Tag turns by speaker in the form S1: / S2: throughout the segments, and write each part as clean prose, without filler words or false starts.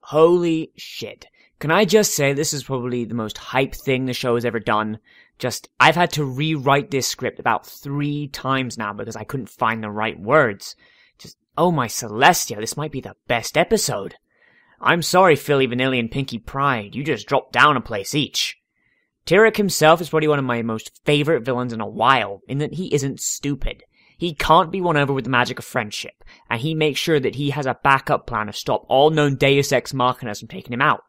S1: Holy shit. Can I just say this is probably the most hype thing the show has ever done? I've had to rewrite this script about 3 times now because I couldn't find the right words. Oh my Celestia, this might be the best episode. I'm sorry, Philly Vanilli and Pinkie Pride, you just dropped down a place each. Tyrek himself is probably one of my most favorite villains in a while, in that he isn't stupid. He can't be won over with the magic of friendship, and he makes sure that he has a backup plan to stop all known Deus Ex Machinas from taking him out.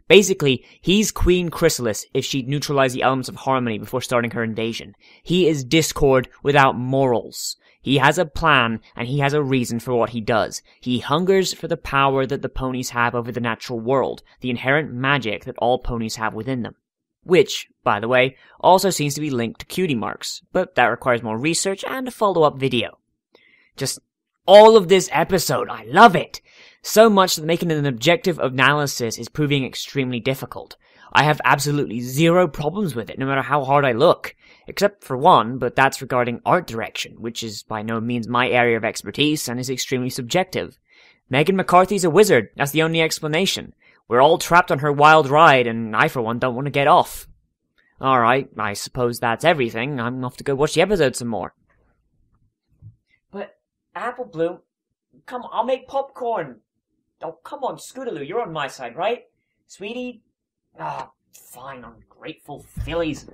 S1: Basically, he's Queen Chrysalis if she'd neutralize the elements of harmony before starting her invasion. He is Discord without morals. He has a plan, and he has a reason for what he does. He hungers for the power that the ponies have over the natural world, the inherent magic that all ponies have within them. Which, by the way, also seems to be linked to cutie marks, but that requires more research and a follow-up video. Just all of this episode, I love it! So much that making an objective analysis is proving extremely difficult. I have absolutely zero problems with it, no matter how hard I look. Except for one, but that's regarding art direction, which is by no means my area of expertise and is extremely subjective. Megan McCarthy's a wizard, that's the only explanation. We're all trapped on her wild ride, and I for one don't want to get off. Alright, I suppose that's everything. I'm off to go watch the episode some more. But, Apple Bloom, come on, I'll make popcorn. Oh, come on, Scootaloo, you're on my side, right? Sweetie? Ah, fine, ungrateful fillies.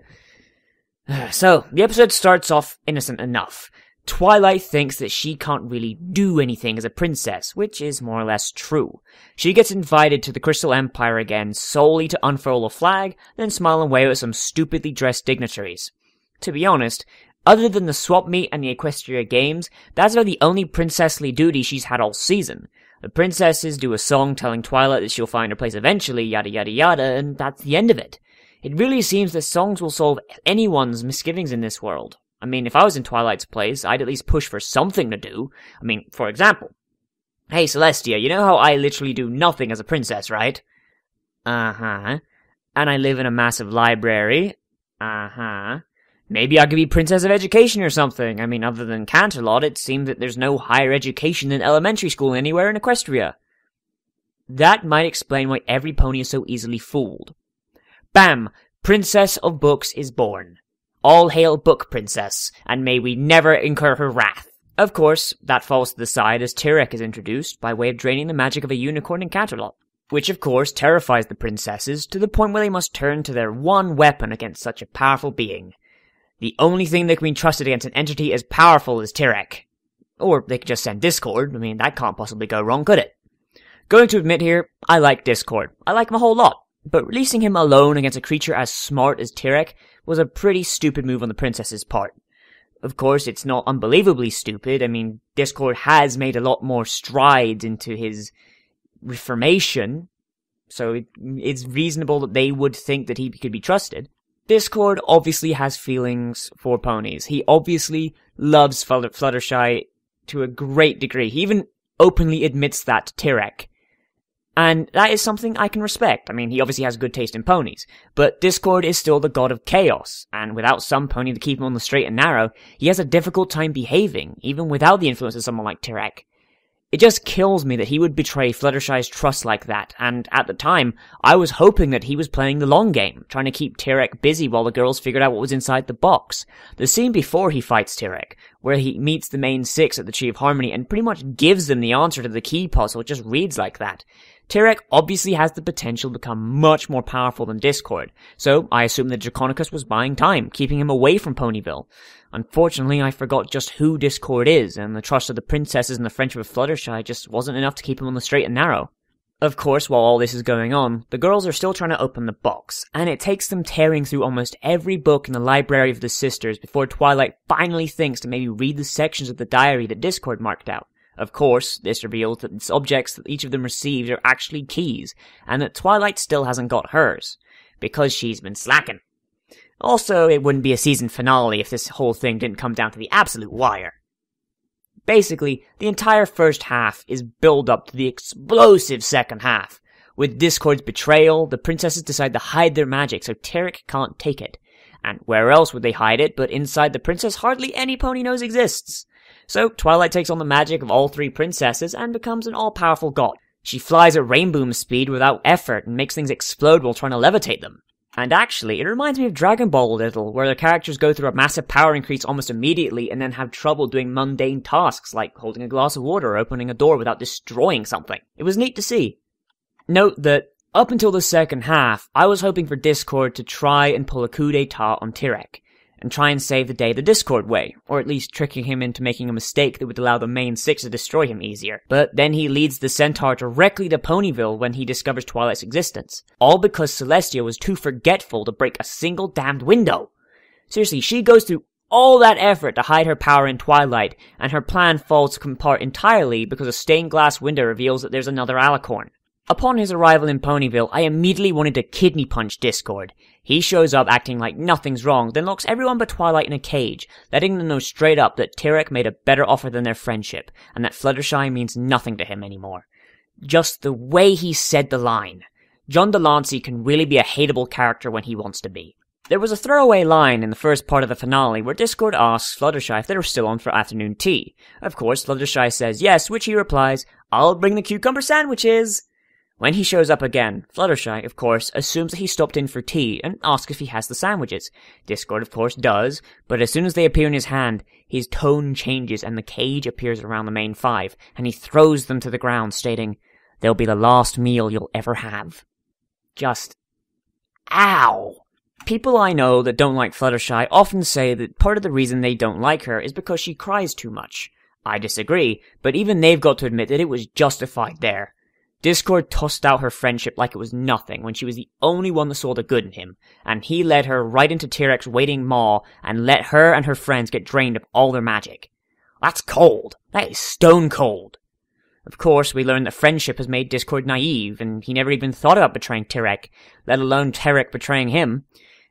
S1: So, the episode starts off innocent enough. Twilight thinks that she can't really do anything as a princess, which is more or less true. She gets invited to the Crystal Empire again solely to unfurl a flag, then smile away with some stupidly dressed dignitaries. To be honest, other than the swap meet and the Equestria Games, that's about the only princessly duty she's had all season. The princesses do a song telling Twilight that she'll find her place eventually, yada yada yada, and that's the end of it. It really seems that songs will solve anyone's misgivings in this world. I mean, if I was in Twilight's place, I'd at least push for something to do. I mean, for example, hey Celestia, you know how I literally do nothing as a princess, right? Uh-huh. And I live in a massive library? Uh-huh. Maybe I could be Princess of Education or something. I mean, other than Canterlot, it seems that there's no higher education than elementary school anywhere in Equestria. That might explain why every pony is so easily fooled. Bam! Princess of Books is born. All hail Book Princess, and may we never incur her wrath. Of course, that falls to the side as Tyrek is introduced by way of draining the magic of a unicorn in Canterlot, which of course terrifies the princesses to the point where they must turn to their one weapon against such a powerful being. The only thing that can be trusted against an entity as powerful as Tyrek. Or they could just send Discord. I mean, that can't possibly go wrong, could it? Going to admit here, I like Discord. I like him a whole lot. But releasing him alone against a creature as smart as Tyrek was a pretty stupid move on the princess's part. Of course, it's not unbelievably stupid. I mean, Discord has made a lot more strides into his reformation, so it's reasonable that they would think that he could be trusted. Discord obviously has feelings for ponies. He obviously loves Fluttershy to a great degree. He even openly admits that to Tyrek. And that is something I can respect. I mean, he obviously has good taste in ponies. But Discord is still the god of chaos, and without some pony to keep him on the straight and narrow, he has a difficult time behaving, even without the influence of someone like Tyrek. It just kills me that he would betray Fluttershy's trust like that, and at the time, I was hoping that he was playing the long game, trying to keep Tyrek busy while the girls figured out what was inside the box. The scene before he fights Tyrek, where he meets the main 6 at the Tree of Harmony and pretty much gives them the answer to the key puzzle, just reads like that. Tyrek obviously has the potential to become much more powerful than Discord, so I assume that Draconicus was buying time, keeping him away from Ponyville. Unfortunately, I forgot just who Discord is, and the trust of the princesses and the friendship of Fluttershy just wasn't enough to keep him on the straight and narrow. Of course, while all this is going on, the girls are still trying to open the box, and it takes them tearing through almost every book in the library of the sisters before Twilight finally thinks to maybe read the sections of the diary that Discord marked out. Of course, this reveals that the objects that each of them received are actually keys, and that Twilight still hasn't got hers, because she's been slacking. Also, it wouldn't be a season finale if this whole thing didn't come down to the absolute wire. Basically, the entire first half is build up to the explosive second half. With Discord's betrayal, the princesses decide to hide their magic so Tyrek can't take it. And where else would they hide it but inside the princess hardly any pony knows exists? So Twilight takes on the magic of all 3 princesses and becomes an all-powerful god. She flies at rainboom speed without effort and makes things explode while trying to levitate them. And actually, it reminds me of Dragon Ball a little, where the characters go through a massive power increase almost immediately and then have trouble doing mundane tasks like holding a glass of water or opening a door without destroying something. It was neat to see. Note that up until the second half, I was hoping for Discord to try and pull a coup d'etat on Tyrek, and try and save the day the Discord way, or at least tricking him into making a mistake that would allow the main six to destroy him easier. But then he leads the Centaur directly to Ponyville when he discovers Twilight's existence, all because Celestia was too forgetful to break a single damned window. Seriously, she goes through all that effort to hide her power in Twilight, and her plan falls apart entirely because a stained glass window reveals that there's another Alicorn. Upon his arrival in Ponyville, I immediately wanted to kidney punch Discord. He shows up acting like nothing's wrong, then locks everyone but Twilight in a cage, letting them know straight up that Tyrek made a better offer than their friendship, and that Fluttershy means nothing to him anymore. Just the way he said the line. John Delancey can really be a hateable character when he wants to be. There was a throwaway line in the first part of the finale where Discord asks Fluttershy if they were still on for afternoon tea. Of course, Fluttershy says yes, which he replies, "I'll bring the cucumber sandwiches." When he shows up again, Fluttershy, of course, assumes that he stopped in for tea and asks if he has the sandwiches. Discord, of course, does, but as soon as they appear in his hand, his tone changes and the cage appears around the main five, and he throws them to the ground, stating, "They'll be the last meal you'll ever have." Just, ow! People I know that don't like Fluttershy often say that part of the reason they don't like her is because she cries too much. I disagree, but even they've got to admit that it was justified there. Discord tossed out her friendship like it was nothing when she was the only one that saw the good in him, and he led her right into Tyrek's waiting maw and let her and her friends get drained of all their magic. That's cold. That is stone cold. Of course, we learn that friendship has made Discord naive, and he never even thought about betraying Tyrek, let alone Tyrek betraying him.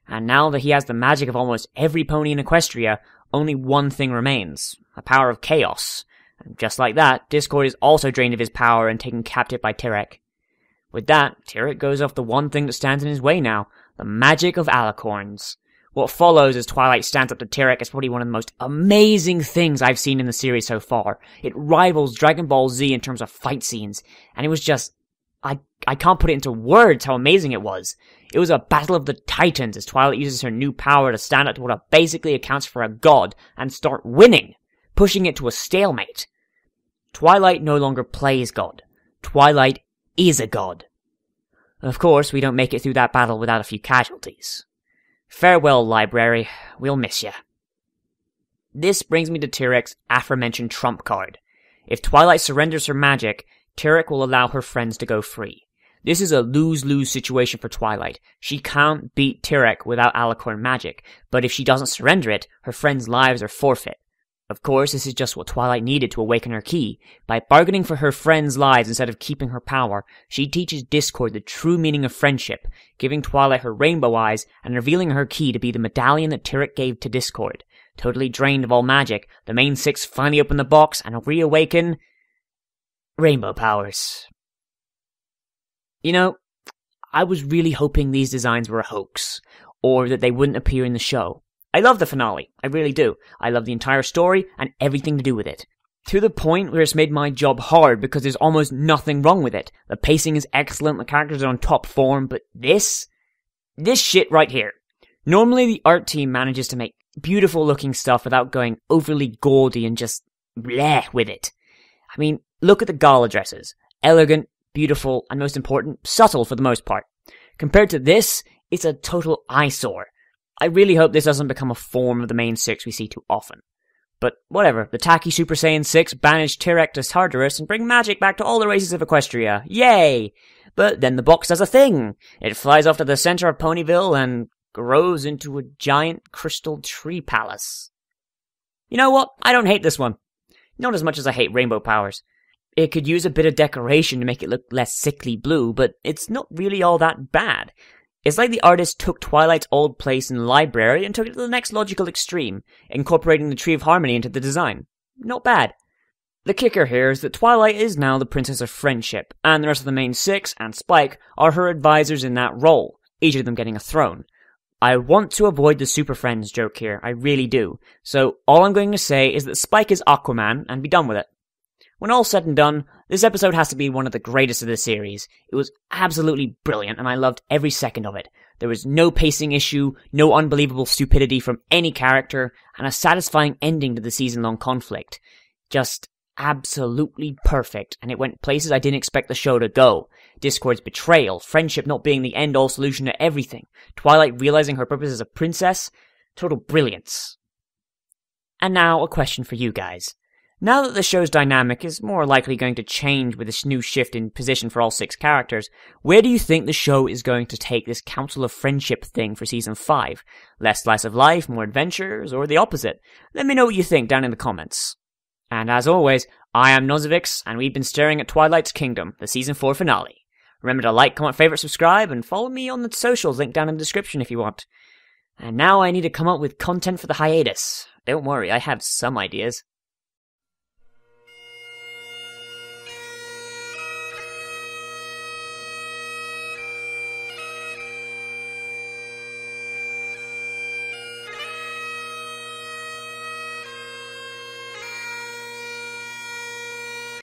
S1: And now that he has the magic of almost every pony in Equestria, only one thing remains, a power of chaos. And just like that, Discord is also drained of his power and taken captive by Tyrek. With that, Tyrek goes off the one thing that stands in his way now, the magic of Alicorns. What follows as Twilight stands up to Tyrek is probably one of the most amazing things I've seen in the series so far. It rivals Dragon Ball Z in terms of fight scenes, and it was just... I can't put it into words how amazing it was. It was a battle of the titans as Twilight uses her new power to stand up to what basically accounts for a god and start winning, pushing it to a stalemate. Twilight no longer plays God. Twilight is a god. Of course, we don't make it through that battle without a few casualties. Farewell, library. We'll miss ya. This brings me to Tyrek's aforementioned trump card. If Twilight surrenders her magic, Tyrek will allow her friends to go free. This is a lose-lose situation for Twilight. She can't beat Tyrek without Alicorn magic, but if she doesn't surrender it, her friends' lives are forfeit. Of course, this is just what Twilight needed to awaken her key. By bargaining for her friends' lives instead of keeping her power, she teaches Discord the true meaning of friendship, giving Twilight her rainbow eyes and revealing her key to be the medallion that Tyrek gave to Discord. Totally drained of all magic, the main six finally open the box and reawaken... rainbow powers. You know, I was really hoping these designs were a hoax, or that they wouldn't appear in the show. I love the finale, I really do. I love the entire story and everything to do with it. To the point where it's made my job hard because there's almost nothing wrong with it. The pacing is excellent, the characters are on top form, but this shit right here. Normally the art team manages to make beautiful looking stuff without going overly gaudy and just bleh with it. I mean, look at the gala dresses. Elegant, beautiful, and most important, subtle for the most part. Compared to this, it's a total eyesore. I really hope this doesn't become a form of the main six we see too often. But whatever, the tacky Super Saiyan 6 banish Tyrek to Tartarus and bring magic back to all the races of Equestria. Yay! But then the box does a thing. It flies off to the center of Ponyville and grows into a giant crystal tree palace. You know what? I don't hate this one. Not as much as I hate rainbow powers. It could use a bit of decoration to make it look less sickly blue, but it's not really all that bad. It's like the artist took Twilight's old place in the library and took it to the next logical extreme, incorporating the Tree of Harmony into the design. Not bad. The kicker here is that Twilight is now the Princess of Friendship, and the rest of the main six and Spike are her advisors in that role, each of them getting a throne. I want to avoid the Super Friends joke here, I really do, so all I'm going to say is that Spike is Aquaman and be done with it. When all's said and done, This episode has to be one of the greatest of the series. It was absolutely brilliant, and I loved every second of it. There was no pacing issue, no unbelievable stupidity from any character, and a satisfying ending to the season-long conflict. Just absolutely perfect, and it went places I didn't expect the show to go. Discord's betrayal, friendship not being the end-all solution to everything, Twilight realizing her purpose as a princess. Total brilliance. And now, a question for you guys. Now that the show's dynamic is more likely going to change with this new shift in position for all 6 characters, where do you think the show is going to take this Council of Friendship thing for Season 5? Less slice of life, more adventures, or the opposite? Let me know what you think down in the comments. And as always, I am Nozovix, and we've been staring at Twilight's Kingdom, the Season 4 finale. Remember to like, comment, favorite, subscribe, and follow me on the socials linked down in the description if you want. And now I need to come up with content for the hiatus. Don't worry, I have some ideas.